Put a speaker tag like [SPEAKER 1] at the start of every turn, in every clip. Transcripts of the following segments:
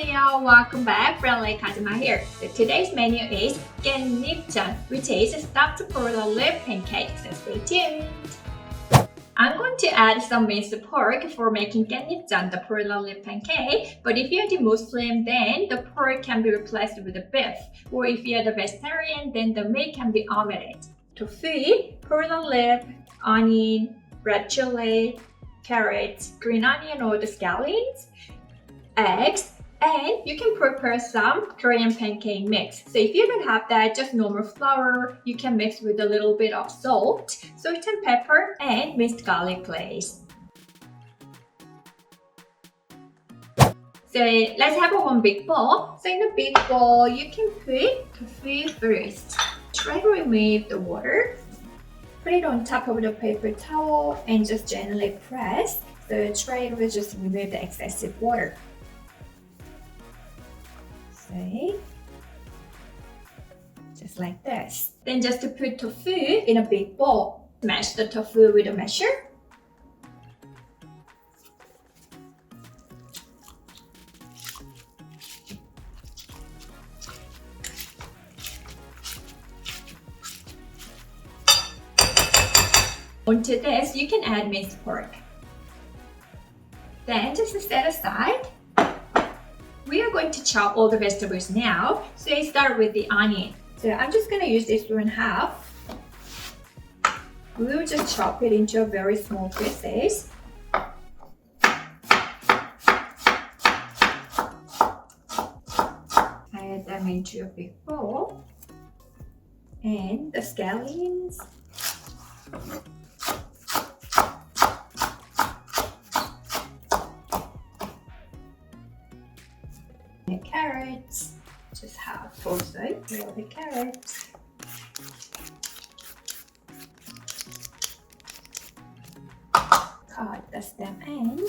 [SPEAKER 1] 안녕하세요. Welcome back. Friendly Kazuma here. So today's menu is 깻잎전, which is stuffed perilla leaf pancake. So stay tuned. I'm going to add some minced pork for making 깻잎전, the perilla leaf pancake. But if you're the Muslim, then the pork can be replaced with the beef. Or if you're the vegetarian, then the meat can be omitted. Tofu, perilla leaf, onion, red chili, carrots, green onion or the scallions, eggs, and you can prepare some Korean pancake mix. So if you don't have that, just normal flour, you can mix with a little bit of salt, and pepper, and minced garlic please. So let's have one big bowl. So in a big bowl, you can put tofu first. Try to remove the water. Put it on top of the paper towel and just gently press. So try to just remove the excessive water. See? Just like this. Then just to put tofu in a big bowl. Mash the tofu with a masher. Onto this, you can add minced pork. Then just set aside. We are going to chop all the vegetables now. So I start with the onion. So I'm just going to use this one half. We will just chop it into very small pieces. Add them into a big bowl. And the scallions. The carrots, just half also, all the carrots. Cut the stem end.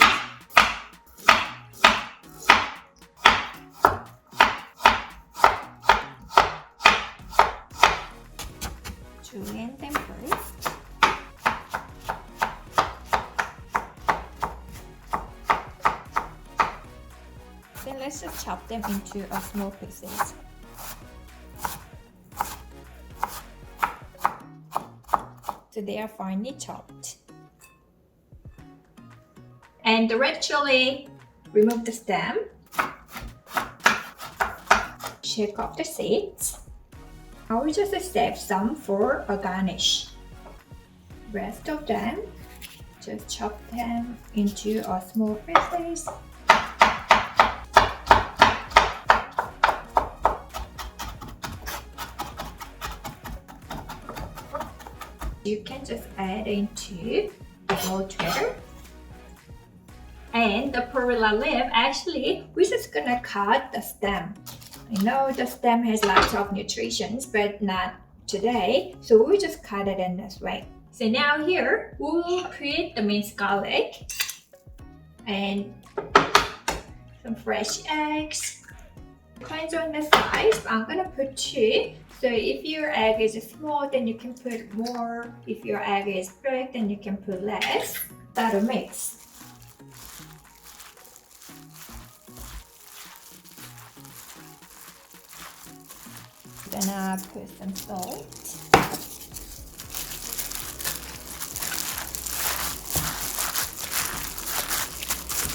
[SPEAKER 1] Julienne them first. Then let's just chop them into small pieces. So they are finely chopped. And the red chili, remove the stem. Shake off the seeds. I will just save some for a garnish. Rest of them, just chop them into small pieces. You can just add into the bowl together. And the perilla leaf, actually, we're just gonna cut the stem. I know the stem has lots of nutrition, but not today, so we'll just cut it in this way. So now here, we'll put the minced garlic and some fresh eggs. Depends on the size, I'm gonna put 2. So if your egg is small, then you can put more. If your egg is big, then you can put less. That'll mix. Gonna put some salt.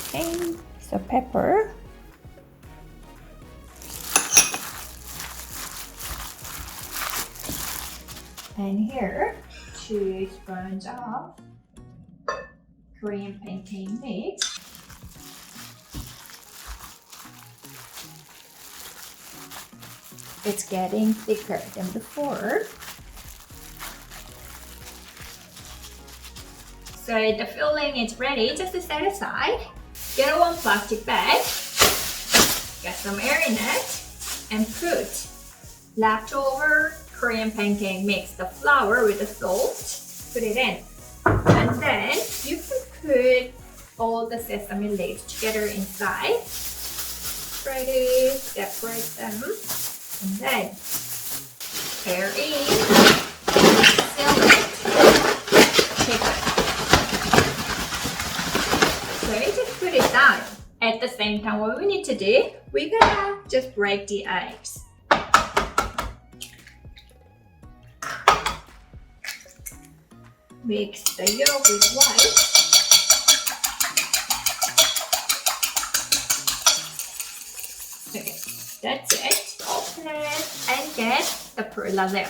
[SPEAKER 1] Okay, so pepper. And here, 2 spoons of Korean pancake mix. It's getting thicker than before. So the filling is ready, just to set aside. Get one plastic bag, get some air in it, and put leftover Korean pancake mix, the flour with the salt, put it in. And then you can put all the sesame leaves together inside. Try to separate them. And then air in, seal it, shake it. So you just put it down. At the same time, what we need to do, we're gonna just break the eggs. Mix the yolk with white. Okay, that's it. Open it and get the perilla lip.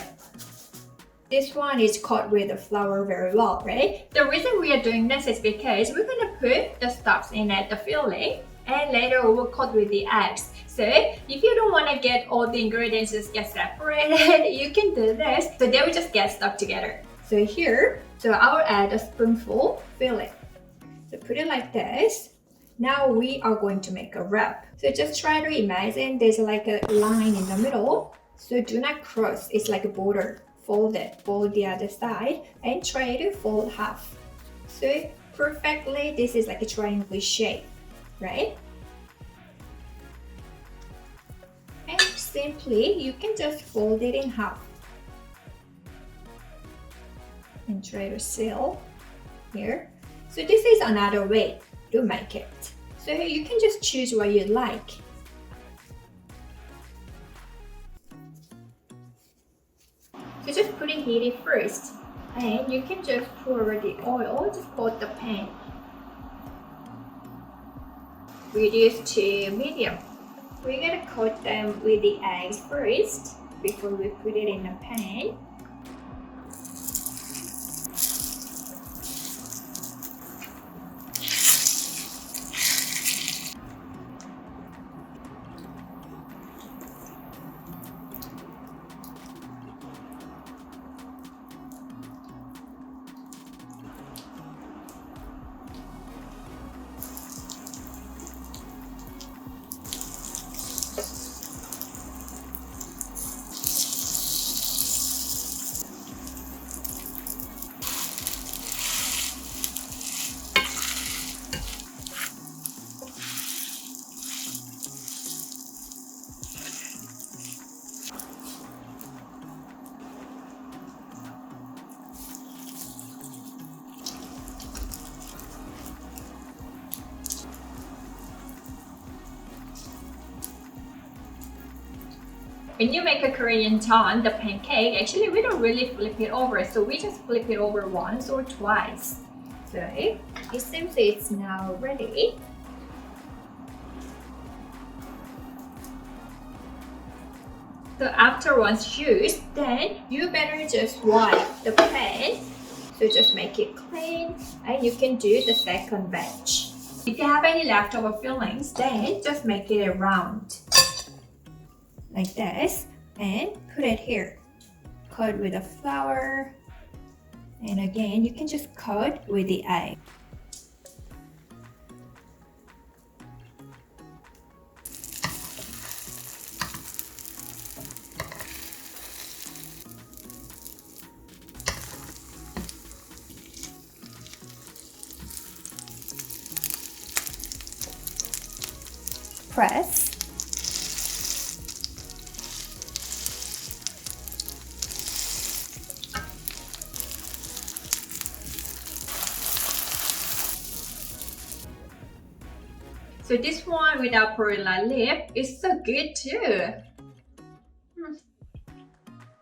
[SPEAKER 1] This one is coated with the flour very well, right? The reason we are doing this is because we're gonna put the stuffs in it, the filling, and later we will coat with the eggs. So if you don't want to get all the ingredients just get separated, you can do this. So they will just get stuck together. So here, I'll add a spoonful filling. So put it like this. Now we are going to make a wrap. So just try to imagine there's like a line in the middle. So do not cross, it's like a border. Fold it, fold the other side, and try to fold half. So perfectly, this is like a triangle shape, right? And simply, you can just fold it in half. And try to seal here. So this is another way to make it. So you can just choose what you like. So just put it heated first, and you can just pour the oil, just coat the pan. Reduce to medium. We're gonna coat them with the eggs first before we put it in the pan. When you make a Korean Jeon, the pancake, actually we don't really flip it over, so we just flip it over once or twice. So it seems it's now ready. So after once used, then you better just wipe the pan. So just make it clean, and you can do the second batch. If you have any leftover fillings, then just make it round. Like this, and put it here. Coat with the flour, and again you can just coat with the egg. Press. So this one without perilla lip is so good too.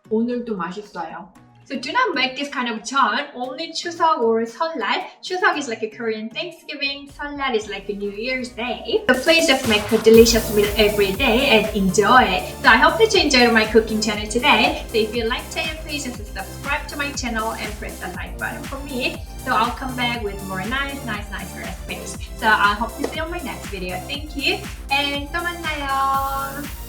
[SPEAKER 1] 오늘도 맛있어요. So do not make this kind of Jeon only 추석 or 설날. 추석 is like a Korean Thanksgiving. 설날 is like a New Year's Day. So please just make a delicious meal every day and enjoy it. So I hope that you enjoyed my cooking channel today. So if you liked it, please just subscribe to my channel and press the like button for me. So I'll come back with more nice recipes. So I hope to see you on my next video. Thank you and 또 만나요.